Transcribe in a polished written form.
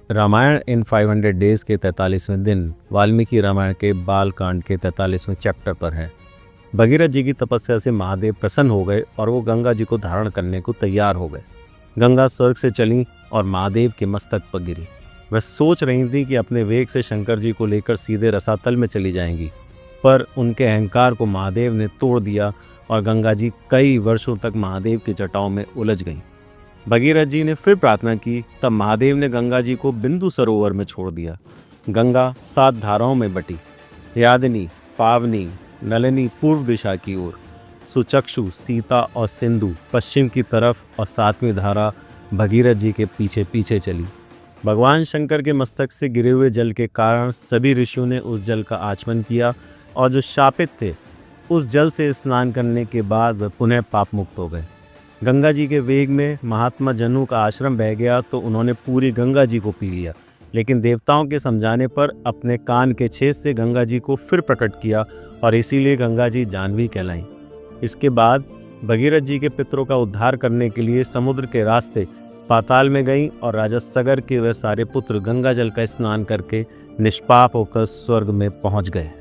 रामायण इन 500 days के 43वें दिन वाल्मीकि रामायण के बालकांड के 43वें चैप्टर पर है। भगीरथ जी की तपस्या से महादेव प्रसन्न हो गए और वो गंगा जी को धारण करने को तैयार हो गए। गंगा स्वर्ग से चली और महादेव के मस्तक पर गिरी। वह सोच रही थी कि अपने वेग से शंकर जी को लेकर सीधे रसातल में चली जाएंगी, पर उनके अहंकार को महादेव ने तोड़ दिया और गंगा जी कई वर्षों तक महादेव की जटाओं में उलझ गईं। भगीरथ जी ने फिर प्रार्थना की, तब महादेव ने गंगा जी को बिंदु सरोवर में छोड़ दिया। गंगा 7 धाराओं में बटी, यादिनी, पावनी, नलिनी पूर्व दिशा की ओर, सुचक्षु, सीता और सिंधु पश्चिम की तरफ और 7वीं धारा भगीरथ जी के पीछे पीछे चली। भगवान शंकर के मस्तक से गिरे हुए जल के कारण सभी ऋषियों ने उस जल का आचमन किया और जो शापित थे उस जल से स्नान करने के बाद वह पुनः पाप मुक्त हो गए। गंगा जी के वेग में महात्मा जनू का आश्रम बह गया तो उन्होंने पूरी गंगा जी को पी लिया, लेकिन देवताओं के समझाने पर अपने कान के छेद से गंगा जी को फिर प्रकट किया और इसीलिए गंगा जी जाह्नवी कहलाईं। इसके बाद भगीरथ जी के पितरों का उद्धार करने के लिए समुद्र के रास्ते पाताल में गईं और राजा सगर के वह सारे पुत्र गंगा जल का स्नान करके निष्पाप होकर स्वर्ग में पहुंच गए।